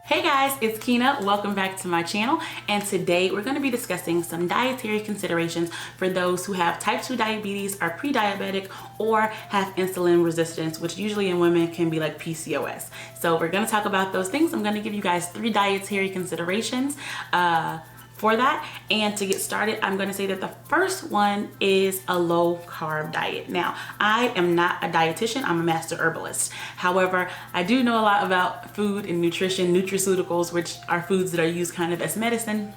Hey guys, it's Keena. Welcome back to my channel, and today we're going to be discussing some dietary considerations for those who have type 2 diabetes, are pre-diabetic, or have insulin resistance, which usually in women can be like PCOS. So we're going to talk about those things. I'm going to give you guys 3 dietary considerations for that. And to get started, I'm going to say that the first one is a low carb diet. Now, I am not a dietitian, I'm a master herbalist. However, I do know a lot about food and nutrition, nutraceuticals, which are foods that are used kind of as medicine.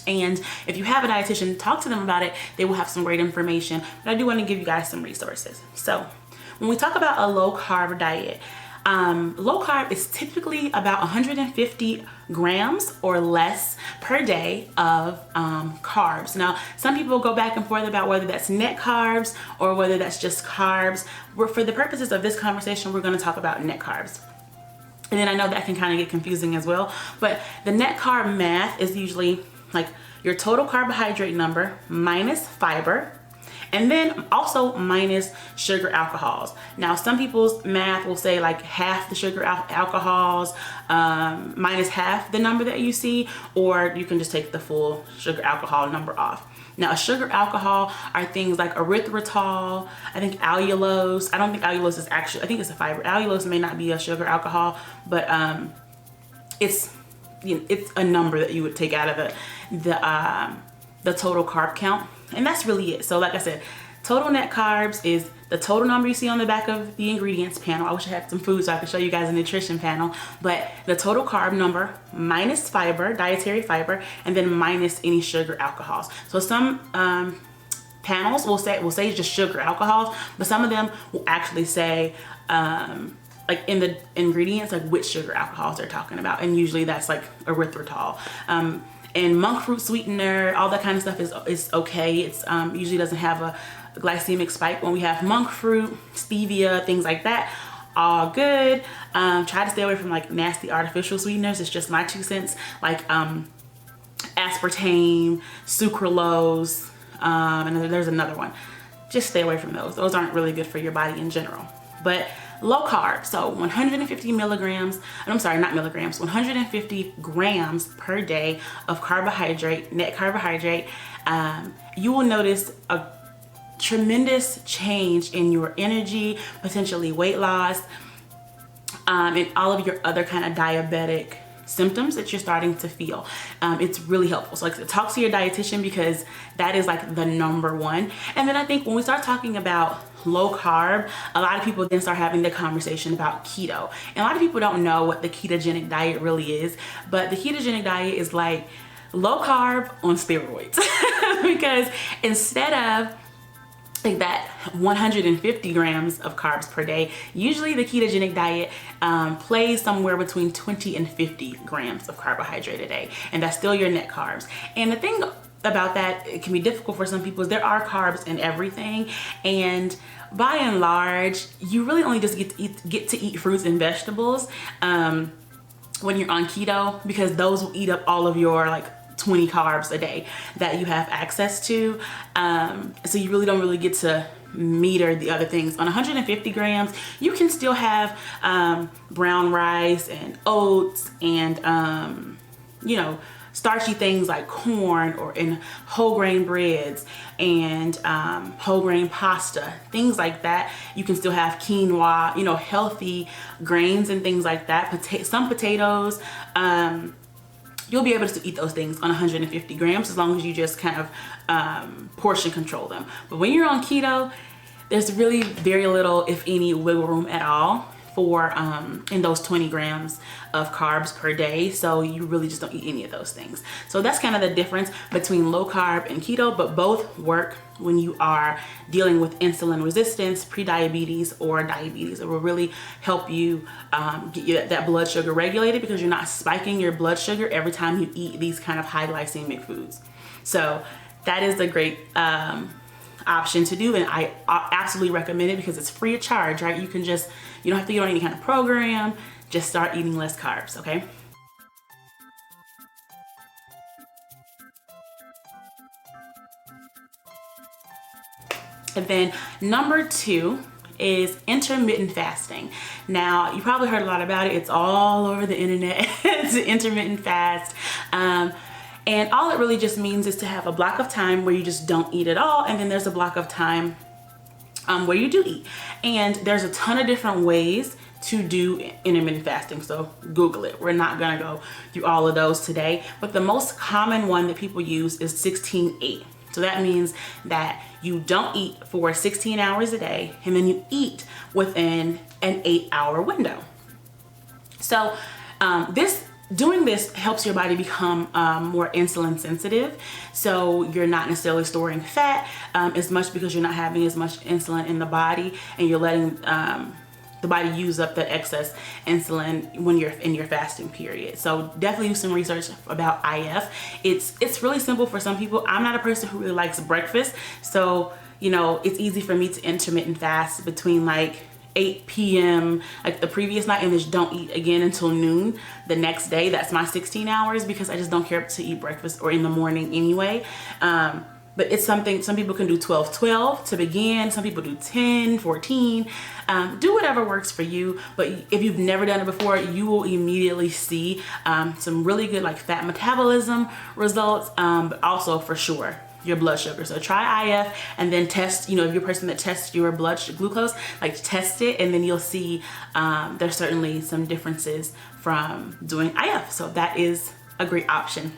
And if you have a dietitian, talk to them about it. They will have some great information, but I do want to give you guys some resources. So when we talk about a low carb diet, low carb is typically about 150 grams or less per day of carbs. Now, some people go back and forth about whether that's net carbs or whether that's just carbs. For the purposes of this conversation, we're going to talk about net carbs. And then I know that can kind of get confusing as well, but the net carb math is usually like your total carbohydrate number minus fiber, and then also minus sugar alcohols. Now, some people's math will say like half the sugar alcohols, minus half the number that you see, or you can just take the full sugar alcohol number off. Now, a sugar alcohol are things like erythritol, I think allulose. I don't think allulose is actually, I think it's a fiber. Allulose may not be a sugar alcohol, but it's, you know, it's a number that you would take out of the total carb count. And that's really it. So like I said, total net carbs is the total number you see on the back of the ingredients panel. I wish I had some food so I could show you guys a nutrition panel, but the total carb number minus fiber, dietary fiber, and then minus any sugar alcohols. So some panels will say just sugar alcohols, but some of them will actually say like in the ingredients, like which sugar alcohols they're talking about. And usually that's like erythritol. And monk fruit sweetener, all that kind of stuff is okay. It's usually doesn't have a glycemic spike. When we have monk fruit, stevia, things like that, all good. Try to stay away from like nasty artificial sweeteners. It's just my 2 cents. Like aspartame, sucralose, and there's another one. Just stay away from those. Those aren't really good for your body in general. But low carb, so 150 milligrams, I'm sorry, not milligrams, 150 grams per day of carbohydrate, net carbohydrate. You will notice a tremendous change in your energy, potentially weight loss, and all of your other kind of diabetic symptoms that you're starting to feel. It's really helpful. So like, talk to your dietitian, because that is like the number one. And then I think when we start talking about low carb, a lot of people then start having the conversation about keto. And a lot of people don't know what the ketogenic diet really is, but the ketogenic diet is like low carb on steroids. Because instead of like that 150 grams of carbs per day, usually the ketogenic diet plays somewhere between 20 and 50 grams of carbohydrate a day, and that's still your net carbs. And the thing about that, it can be difficult for some people, is there are carbs in everything, and by and large you really only just get to eat fruits and vegetables when you're on keto, because those will eat up all of your like 20 carbs a day that you have access to. So you really don't get to meter the other things. On 150 grams, you can still have brown rice and oats and you know, starchy things like corn or in whole grain breads and whole grain pasta, things like that. You can still have quinoa, you know, healthy grains and things like that. Some potatoes. You'll be able to eat those things on 150 grams as long as you just kind of portion control them. But when you're on keto, there's really very little, if any, wiggle room at all for in those 20 grams of carbs per day. So you really just don't eat any of those things. So that's kind of the difference between low carb and keto, but both work when you are dealing with insulin resistance, pre-diabetes, or diabetes. It will really help you get you that blood sugar regulated, because you're not spiking your blood sugar every time you eat these kind of high glycemic foods. So that is a great option to do, and I absolutely recommend it because it's free of charge, right? You don't have to get on any kind of program. Just start eating less carbs, okay? And then number 2 is intermittent fasting. Now, you probably heard a lot about it. It's all over the internet. It's an intermittent fast. And all it really just means is to have a block of time where you just don't eat at all, and then there's a block of time where you do eat. And there's a ton of different ways to do intermittent fasting, so Google it. We're not gonna go through all of those today, but the most common one that people use is 16-8. So that means that you don't eat for 16 hours a day, and then you eat within an 8-hour window. So doing this helps your body become more insulin sensitive. So you're not necessarily storing fat as much, because you're not having as much insulin in the body, and you're letting the body use up the excess insulin when you're in your fasting period. So definitely do some research about IF. It's really simple for some people. I'm not a person who really likes breakfast, so you know, it's easy for me to intermittent fast between like 8 p.m. like the previous night, and just don't eat again until noon the next day. That's my 16 hours, because I just don't care to eat breakfast or in the morning anyway. But it's something, some people can do 12-12 to begin. Some people do 10-14. Do whatever works for you. But if you've never done it before, you will immediately see some really good like fat metabolism results, but also for sure your blood sugar. So try IF and then test, you know, if you're a person that tests your blood glucose, like test it, and then you'll see there's certainly some differences from doing IF. So that is a great option.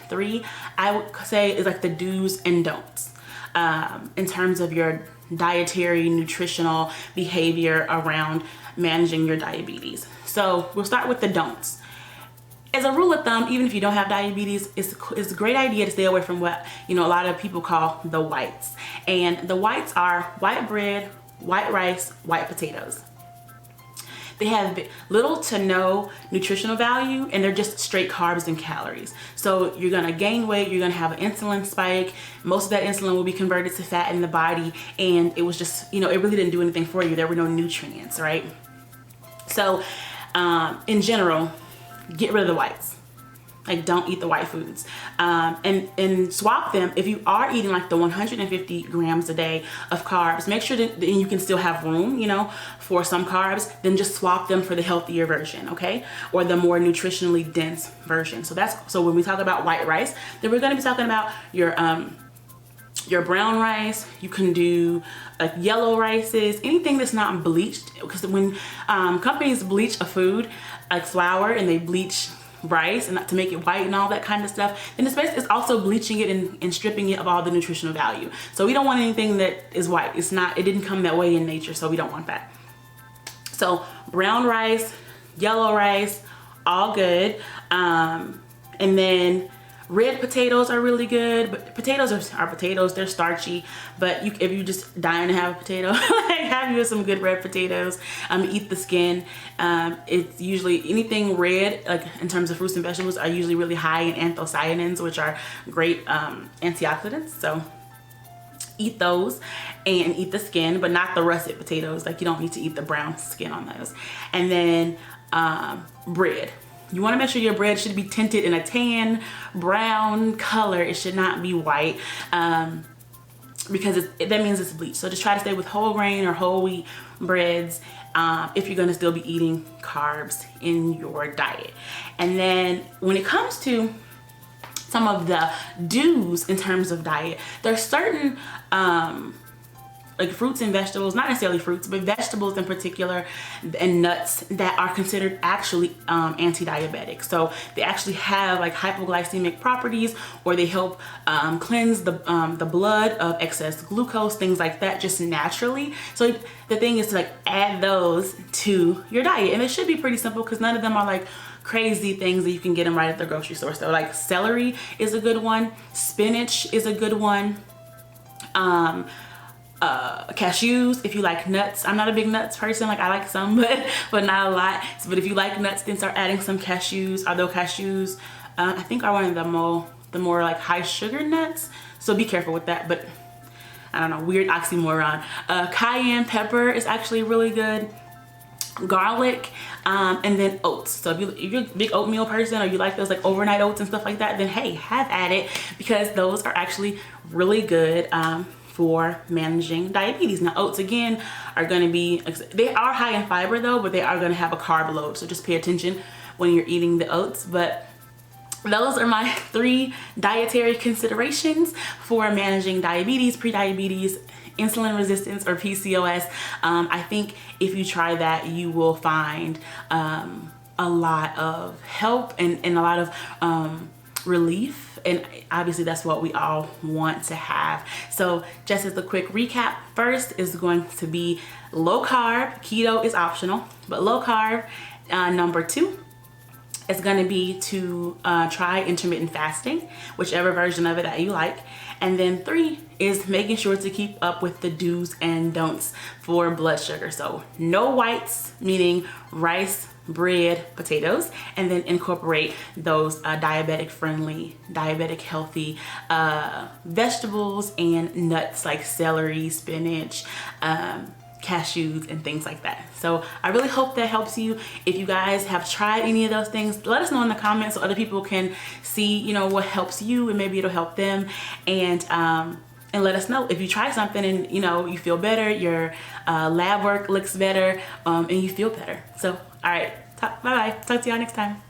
3, I would say, is like the do's and don'ts in terms of your dietary, nutritional behavior around managing your diabetes. So we'll start with the don'ts. As a rule of thumb, even if you don't have diabetes, it's a great idea to stay away from what, you know, a lot of people call the whites. And the whites are white bread, white rice, white potatoes. They have little to no nutritional value, and they're just straight carbs and calories. So you're gonna gain weight, you're gonna have an insulin spike. Most of that insulin will be converted to fat in the body, and it was just, you know, it really didn't do anything for you. There were no nutrients, right? So in general, get rid of the whites. Like, don't eat the white foods, and swap them. If you are eating like the 150 grams a day of carbs, make sure that you can still have room, you know, for some carbs. Then just swap them for the healthier version, okay, or the more nutritionally dense version. So when we talk about white rice, then we're going to be talking about your brown rice. You can do like yellow rices, anything that's not bleached, because when companies bleach a food like flour, and they bleach rice and to make it white and all that kind of stuff, then it's also bleaching it and stripping it of all the nutritional value. So we don't want anything that is white. It didn't come that way in nature, so we don't want that. So brown rice, yellow rice, all good. And then red potatoes are really good, but potatoes are potatoes. They're starchy, but if you're just dying to have a potato, like, have you some good red potatoes. Eat the skin. It's usually anything red, like in terms of fruits and vegetables, are usually really high in anthocyanins, which are great antioxidants. So eat those and eat the skin, but not the russet potatoes. Like, you don't need to eat the brown skin on those. And then bread. You want to make sure your bread should be tinted in a tan brown color. It should not be white, because that means it's bleached. So just try to stay with whole grain or whole wheat breads if you're going to still be eating carbs in your diet. And then when it comes to some of the do's in terms of diet, there's certain like fruits and vegetables, not necessarily fruits, but vegetables in particular, and nuts that are considered actually anti-diabetic. So they actually have like hypoglycemic properties, or they help cleanse the blood of excess glucose, things like that, just naturally. So the thing is to like add those to your diet, and it should be pretty simple, because none of them are like crazy things that you can get them right at the grocery store. So like celery is a good one, spinach is a good one, cashews, if you like nuts. I'm not a big nuts person. Like, I like some, but not a lot. So, but if you like nuts, then start adding some cashews. Although cashews, I think, are one of the more like high sugar nuts. So be careful with that. But I don't know, weird oxymoron. Cayenne pepper is actually really good. garlic, and then oats. So if you're a big oatmeal person, or you like those like overnight oats and stuff like that, then hey, have at it, because those are actually really good for managing diabetes. Now oats again are going to be, they are high in fiber though, but they are going to have a carb load, so just pay attention when you're eating the oats. But those are my 3 dietary considerations for managing diabetes, pre-diabetes, insulin resistance, or PCOS. I think if you try that, you will find a lot of help and a lot of relief, and obviously that's what we all want to have. So just as a quick recap, first is going to be low carb. Keto is optional, but low carb. Number 2 is going to be to try intermittent fasting, whichever version of it that you like. And then 3 is making sure to keep up with the do's and don'ts for blood sugar. So no whites, meaning rice, bread, potatoes, and then incorporate those diabetic friendly, diabetic healthy vegetables and nuts like celery, spinach, cashews, and things like that. So I really hope that helps you. If you guys have tried any of those things, let us know in the comments so other people can see, you know, what helps you, and maybe it'll help them. And let us know if you try something and, you know, you feel better, your lab work looks better, and you feel better. So all right, bye bye, talk to y'all next time.